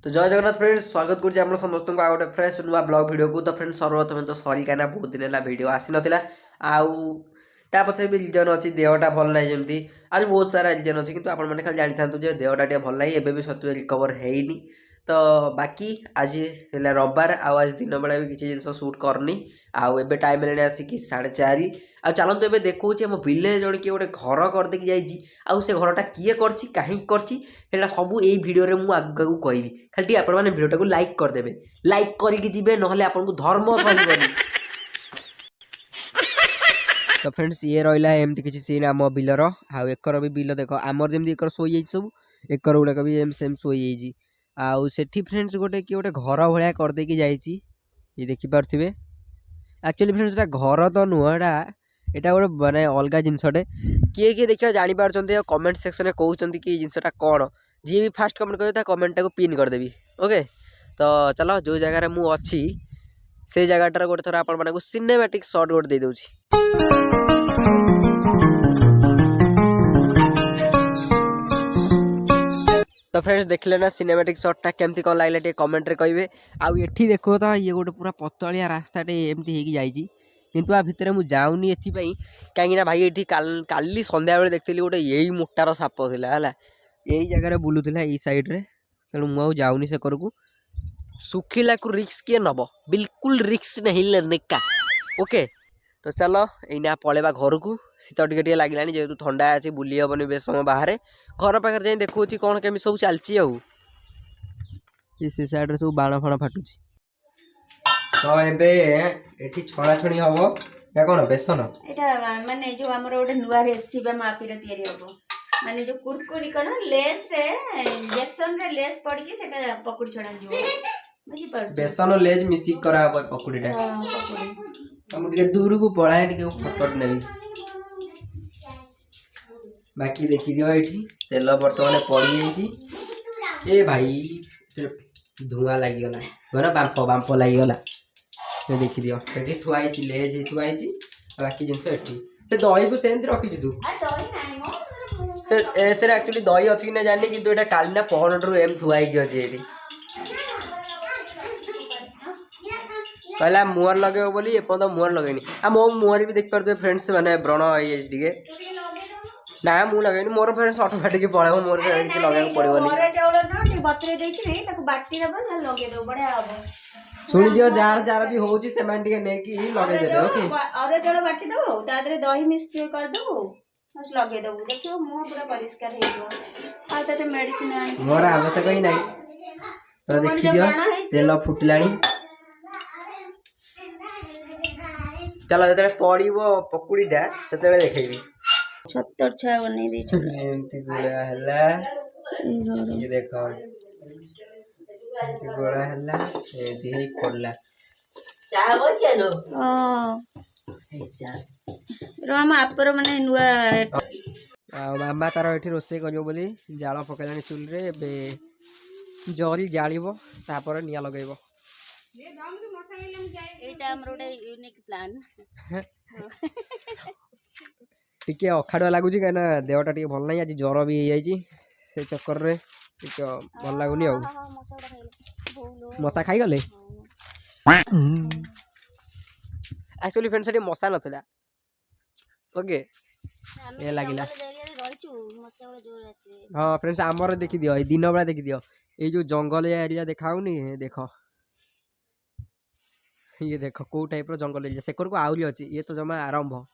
तो जय जगन्नाथ फ्रेंड्स स्वागत करुच्चे आप समस्त को गोटे फ्रेश नुआ ब्लॉग वीडियो को। तो फ्रेंड्स सर्वप्रथम तो सॉरी कहना बहुत दिन है वीडियो आसी नाला आ पछे भी रिजन अच्छी देहटा भल ना जमी आज बहुत सारा रिजन अच्छी कि आपने खाली जानी था देहटा टे भल ना एवं भी सत्य रिकवर है तो बाकी आज है रविवार आज दिन बेला भी किसी जिन सुट करनी आउ टाइम है आसिक 4:30 आ चलते एवं देखा आम विलेज जन किए गोटे घर करदेकी जाइए से घरटा किए कर सब यही भिडियो मुझे आगू कहबी खाली आपने भिडियो को लाइक करदे लाइक करके जी ना आपको धर्म सही तो फ्रेंड्स ये रहा एमती किसी सीन आम बिलर आउ एकर भी बिल देख आमर जमी एक शोई सब एकर गुड़ाक भी एम सेम शोई आउ सेठी फ्रेंड्स गोटे कि गोटे घर भाया करदेकी जाइए ये देखिपे एक्चुअली फ्रेंड्स घर तो नुह एटा गोटे माने अलग जिनसटे किए किए देखिए जापार कमेंट सेक्शन में कहते कि जिनसा कौन जी भी फास्ट कमेंट कर कमेंट टाक पिन करदेवी ओके। तो चलो जो जगार मुझी से जगह गोटे थर आप सिनेमैटिक शॉट गोटे दे दूँ। तो फ्रेंड्स देखले ना सिनेमैटिक शॉटा केमती कौन लगे टे कमेंट रे कहिबे। आउ एठी देखो तो ये गोटे पूरा पतलिया रास्ता टे एमती हेकी जाइजी किंतु आ भितर मु जाउनी एथिपाई कहीं भाई ये काली संध्या बेले देखती गोटे यही मोटार साप थिला है यही जगह बुलूला ये सैड्रे तेणु मुझे जाऊनी से करकू सुखिला को रिक्स किए नब बिल्कुल रिक्स नहीं लेनेका ओके। तो चलो यही पलैबा घर को शीत टे लगे जेहतु ठंडा अच्छी बुली हेबनी बेस समय बाहर घर पाखे जाए देखा कौन केमी सब चलती से साइड सब बाण फाण फाटू तो एठी छणा छणी हबो या कोन बेसन एटा माने जो हमर ओटे नुवा रेसिपी मापीर तयारी हबो माने जो कुरकुरी कोन लेस रे बेसन रे लेस पड़ी के सेटा पकुड़ी छणा दियो बुझी पड़ बेसन लेज मिसी करा हबो पकुड़ीटा पकुड़ी हम टिके दूर को पळाए टिके फटफट नेबी बाकी देखी दियो एठी तेल वर्तमान पड़ी जाइए ए भाई धुआं लगी गला घर बांप बांप लगी गला ये देखी दियो एठी थुआई छि लेज थुआई छि बाकी जिंस एठी से दही को सेंत रखी तू आ दही नाही मो से एथरे एक्चुअली दही अछि कि ना जानि किंतु एटा काली ना पहनटरू एम थुआई गयो अछि एठी पहला मुहर लगे बोली एपन मुहर लगेनी आ मो मुहर भी देख पारते फ्रेंड्स माने व्रण होई टिके ना मु लगेनी मोर फ्रेंड्स ऑटोमेटिक पळेबो मोर से किछ लगे पड़िबोनी मोरे चाउल न टी बतरे देछि नै ताको बाटी दबो न लगे दो बढ़िया हबो सुनि दियो जार जार भी होउची से मान टिके नै कि लगे देबे ओके अरे चाउल बाटी दबो तादरे दही मिक्स कर दबो बस लगे दबो देखियो मुंह पूरा परिष्कार हेइबो आ तते मेडिसिन आनी मोर आवश्यक ही नै तो देखि दियो तेल फुटलानी चलो जतरे पड़िबो पकुड़ीटा सेतले देखैबी छत्तर छा बनै दै छै एमती गोड़ा हल्ला ये देखो एमती गोड़ा हल्ला एमती ही पड़ला चाह बचे लो ए चाह रो हम आपर माने नुआ मामा तार एठी रोसे करियो बोली जाळ पकेलानी चुल रे बे जरी जाळिबो तापर निया लगेइबो एटा हमर ओटे यूनिक प्लान टिके अखाड़ुआ लगुच कहीं देहटा टे भल ना आज ज्वर भी हो से चक्कर रे टिके भल लगुनि मशा खाई गले एक्चुअली फ्रेंड्स से मशा नथिला ओके ये लागिला हाँ फ्रेंड्स आमर देखि दियो ए दिन बेला देखि दियो ये जो जंगल एरिया देखाउनी देख ये देख को टाइप रो जंगल एरिया सेकर को आउरी अछि ये तो जमा आरंभ